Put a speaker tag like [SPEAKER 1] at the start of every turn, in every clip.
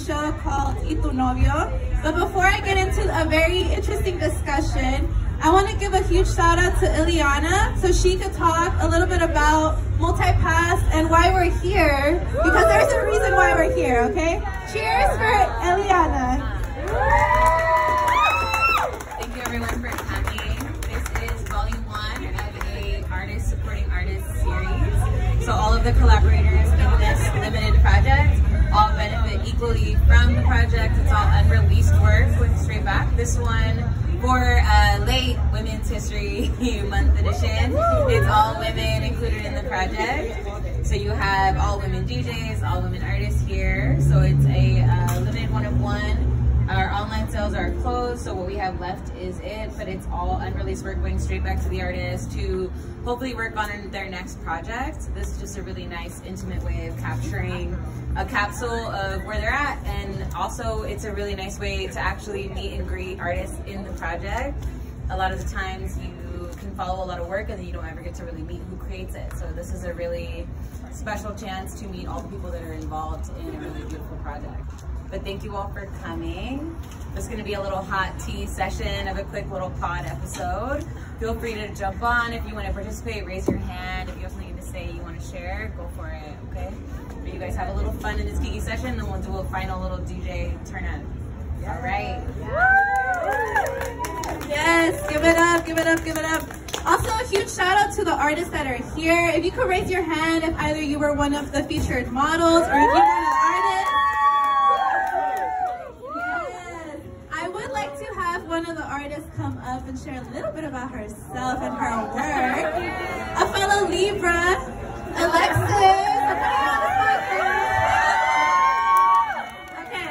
[SPEAKER 1] show called Novio. But before I get into a very interesting discussion, I want to give a huge shout out to Ileana so she could talk a little bit about Multipass and why we're here, because there's a reason why we're here, okay? Cheers for Ileana.
[SPEAKER 2] Thank you everyone for coming. This is volume 1 of a artist supporting artists series. So all of the collaborators in this limited project all benefit equally from the project. It's all unreleased work with Straight Back. This one for late Women's History Month edition. It's all women included in the project. So you have all women DJs, all women artists here. So it's a limited one of one. Our online sales are closed, so what we have left is it, but it's all unreleased work going straight back to the artist to hopefully work on their next project. This is just a really nice, intimate way of capturing a capsule of where they're at, and also it's a really nice way to actually meet and greet artists in the project. A lot of the times you can follow a lot of work and then you don't ever get to really meet who creates it. So this is a really special chance to meet all the people that are involved in a really beautiful project. But thank you all for coming. It's gonna be a little hot tea session of a quick little pod episode. Feel free to jump on if you wanna participate, raise your hand. If you have something to say you wanna share, go for it, okay? But you guys have a little fun in this geeky session, then we'll do a final little DJ turn up. All right.
[SPEAKER 1] Yes, give it up, give it up, give it up. Also, a huge shout out to the artists that are here. If you could raise your hand if either you were one of the featured models or if you were an artist. One of the artists come up and share a little bit about herself and her work. A fellow Libra, Alexis. Okay,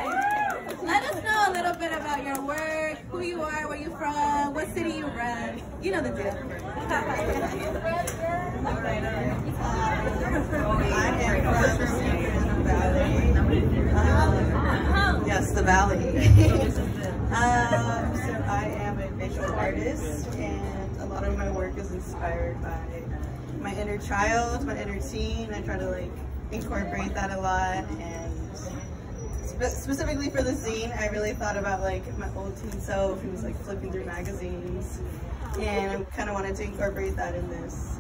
[SPEAKER 1] let us know a little bit about your work, who you are, where you're from, what city you rep. You know the deal.
[SPEAKER 3] I am from the Valley. Yes, the Valley. So I am a visual artist, and a lot of my work is inspired by my inner child, my inner teen. I try to incorporate that a lot, and specifically for the zine, I really thought about my old teen self who was flipping through magazines, and I kind of wanted to incorporate that in this.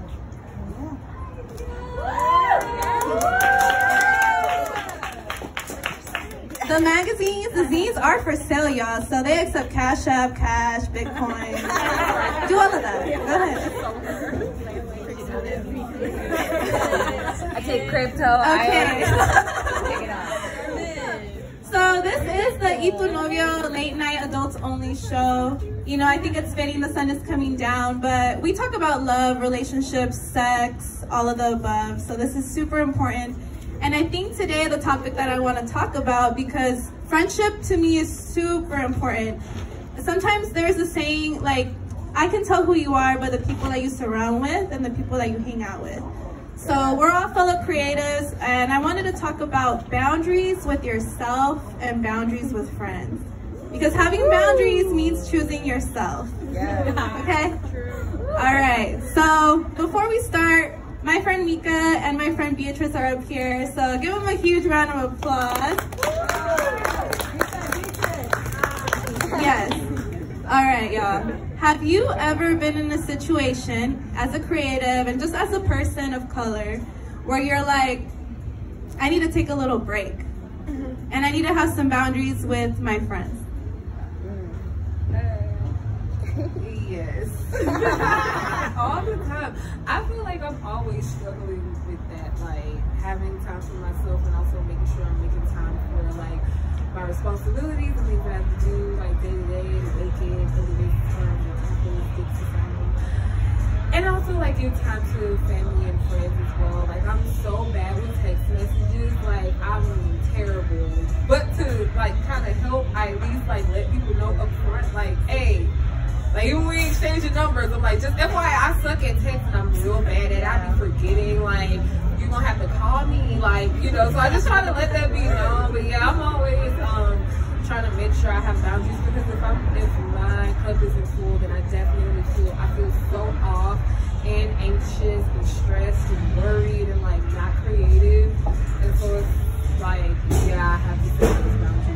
[SPEAKER 1] The magazines, the zines are for sale, y'all. So they accept Cash App, Cash, Bitcoin. Do all of that. Go ahead.
[SPEAKER 2] I take crypto.
[SPEAKER 1] Okay.
[SPEAKER 2] Take it off.
[SPEAKER 1] So this is the Novio late night adults only show. You know, I think it's fitting, the sun is coming down, but we talk about love, relationships, sex, all of the above. So this is super important. And I think today the topic that I want to talk about, because friendship to me is super important. Sometimes there's a saying I can tell who you are by the people that you surround with and the people that you hang out with. So we're all fellow creatives, and I wanted to talk about boundaries with yourself and boundaries with friends. Because having boundaries means choosing yourself. Yeah. Okay? All right, so before we start, my friend Mika and my friend Beatrice are up here, so give them a huge round of applause. Yes. All right, y'all. Have you ever been in a situation as a creative and just as a person of color where you're like, I need to take a little break and I need to have some boundaries with my friends?
[SPEAKER 4] Yes. All the time. I feel like I'm always struggling with that, having time for myself and also making sure I'm making time for my responsibilities and things that I have to do day to day, the weekend, holiday time, get to family. And also give time to family and friends as well. I'm so bad with text messages, I'm terrible. But to kind of help, I at least let people know up front, hey, even when we exchange your numbers, I'm just FYI, I suck at text and I'm real bad at it. I be forgetting, you're gonna have to call me, so I just try to let that be known. But yeah, I'm always trying to make sure I have boundaries, because if my cup isn't full, then I definitely feel so off and anxious and stressed and worried and not creative. And so it's yeah, I have to set those boundaries.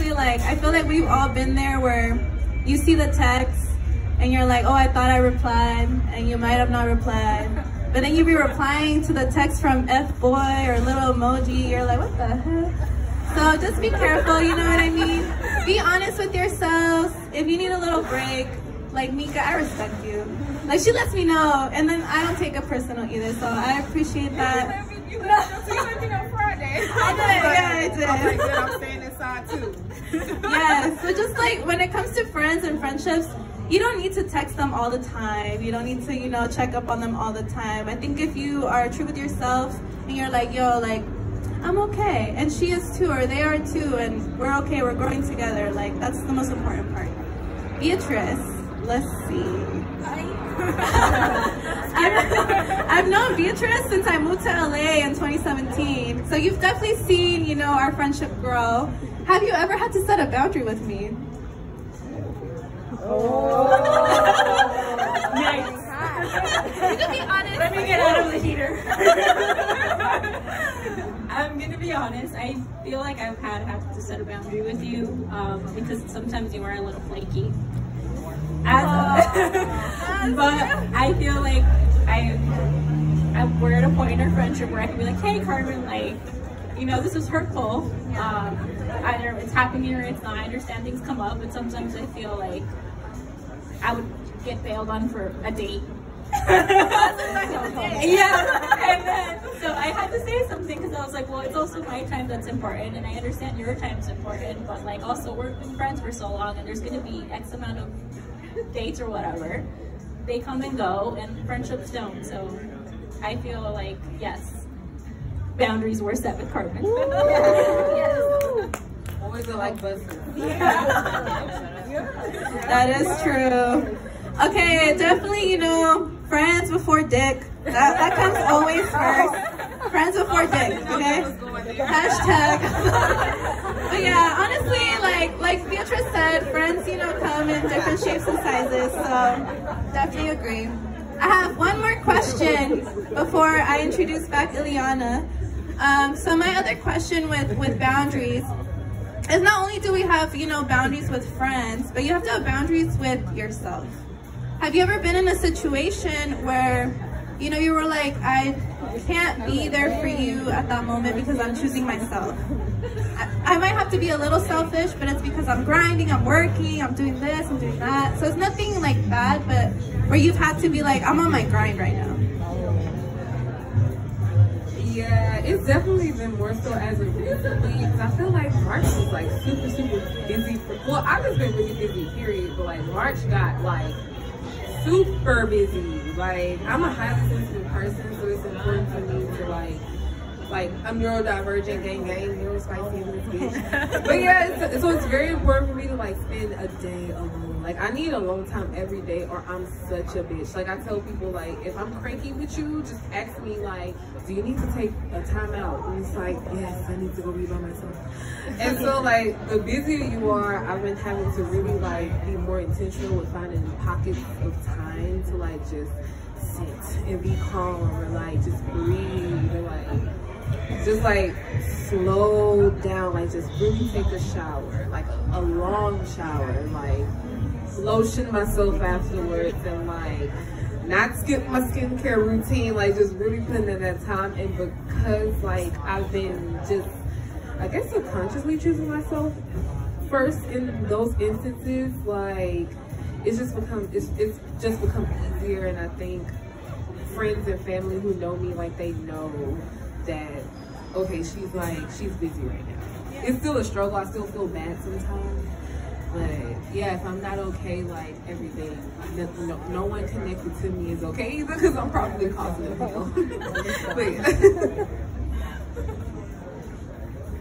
[SPEAKER 1] honestly, like, I feel like we've all been there where you see the text and you're like, oh, I thought I replied, and you might have not replied. But then you be replying to the text from F-boy or little emoji, you're like, what the heck? So just be careful, you know what I mean? Be honest with yourselves. If you need a little break, like Mika, I respect you. Like, she lets me know, and then I don't take it personal either, so I appreciate that.
[SPEAKER 4] You left on Friday.
[SPEAKER 1] I did.
[SPEAKER 4] I'm staying inside too.
[SPEAKER 1] Yes, so just like when it comes to friends and friendships, you don't need to text them all the time. You don't need to, you know, check up on them all the time. I think if you are true with yourself and you're like, yo, like, I'm okay, and she is too, or they are too, and we're okay, we're growing together, like, that's the most important part. Beatrice, let's see. I've known Beatrice since I moved to LA in 2017, so you've definitely seen, you know, our friendship grow. Have you ever had to set a boundary with me?
[SPEAKER 2] Oh. Nice.
[SPEAKER 1] You can be honest.
[SPEAKER 2] Let me get out of the heater. I'm gonna be honest. I feel like I've had to set a boundary with you because sometimes you are a little flaky. But I feel like we're at a point in our friendship where I can be like, hey, Carmen, like, you know, this is hurtful. Either it's happening or it's not. I understand things come up, but sometimes I feel like I would get bailed on for a date. Yeah, and then so I had to say something because I was like, well, it's also my time that's important, and I understand your time's important, but like also we've been friends for so long, and there's gonna be X amount of dates or whatever. They come and go, and friendships don't. So I feel like, yes, boundaries were set with Carmen. Yes.
[SPEAKER 4] Always a like buzzer.
[SPEAKER 1] That is true. Okay, definitely, you know, friends before dick. That comes always first. Friends before dick, okay? Hashtag. But yeah, honestly, like Beatrice said, friends, you know, come in different shapes and sizes, so definitely agree. I have one more question before I introduce back Ileana. So my other question with boundaries is not only do we have, you know, boundaries with friends, but you have to have boundaries with yourself. Have you ever been in a situation where, you know, you were like, I can't be there for you at that moment because I'm choosing myself. I might have to be a little selfish, but it's because I'm grinding, I'm working, I'm doing this, I'm doing that. So it's nothing like bad, but where you've had to be like, I'm on my grind right now.
[SPEAKER 4] Yeah, it's definitely been more so as of recently, because I feel like March was like super busy. Well, I've just been really busy, period, but like March got like super busy. Like, I'm a highly sensitive person, so it's important for me to like I'm neurodivergent, gang, neurospicy in this bitch. But yeah, so it's very important for me to like spend a day alone. Like, I need alone time every day, or I'm such a bitch. Like, I tell people, like, if I'm cranky with you, just ask me, like, do you need to take a time out? And it's like, yes, I need to go be by myself. And so, like, the busier you are, I've been having to really, like, be more intentional with finding pockets of time to, like, just sit and be calm, or, like, just breathe, or, like, slow down, like, just really take a shower, like, a long shower, like, lotion myself afterwards, and, like, not skip my skincare routine, like, just really putting in that time. And because, like, I've been just, I guess, subconsciously choosing myself first in those instances, like, it's just become easier. And I think friends and family who know me, like, they know that, okay, she's busy right now. It's still a struggle. I still feel bad sometimes. But yeah, if I'm not okay, like, every day, no one connected to me is okay either, because I'm probably causing a deal. But yeah.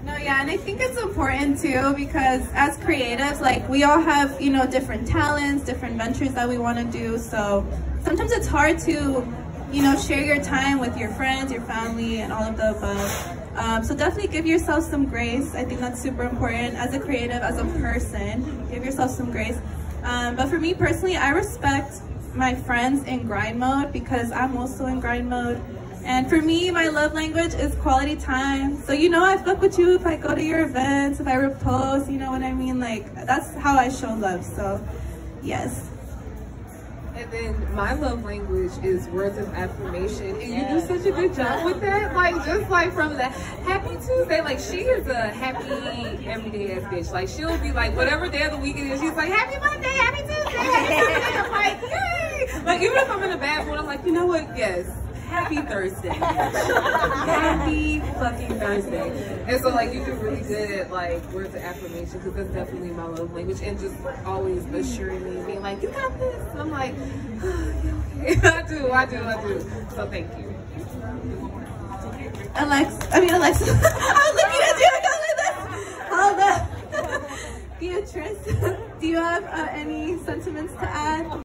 [SPEAKER 1] No, yeah, and I think it's important too, because as creatives, like, we all have, you know, different talents, different ventures that we want to do. So sometimes it's hard to, you know, share your time with your friends, your family, and all of the above. So definitely give yourself some grace. I think that's super important as a creative, as a person. Give yourself some grace. But for me personally, I respect my friends in grind mode, because I'm also in grind mode. And for me, my love language is quality time. So you know I fuck with you if I go to your events, if I repost, you know what I mean? Like, that's how I show love, so yes.
[SPEAKER 4] And then my love language is words of affirmation, and you do such a good job with that. Like, just like from the Happy Tuesday, like she is a happy everyday ass bitch. Like she'll be like, whatever day of the week it is, she's like, Happy Monday, Happy Tuesday, Happy Tuesday. I'm like, yay! Like even if I'm in a bad mood, I'm like, you know what? Yes. Happy Thursday. Happy fucking Thursday. And so like you do really good at like words of affirmation, because that's definitely my love language, and just always assuring me, being like, you got this. And I'm like, oh, yeah, okay. I do. So thank you.
[SPEAKER 1] Alexa. I was looking at you. Hold up. Beatrice, do you have any sentiments to add?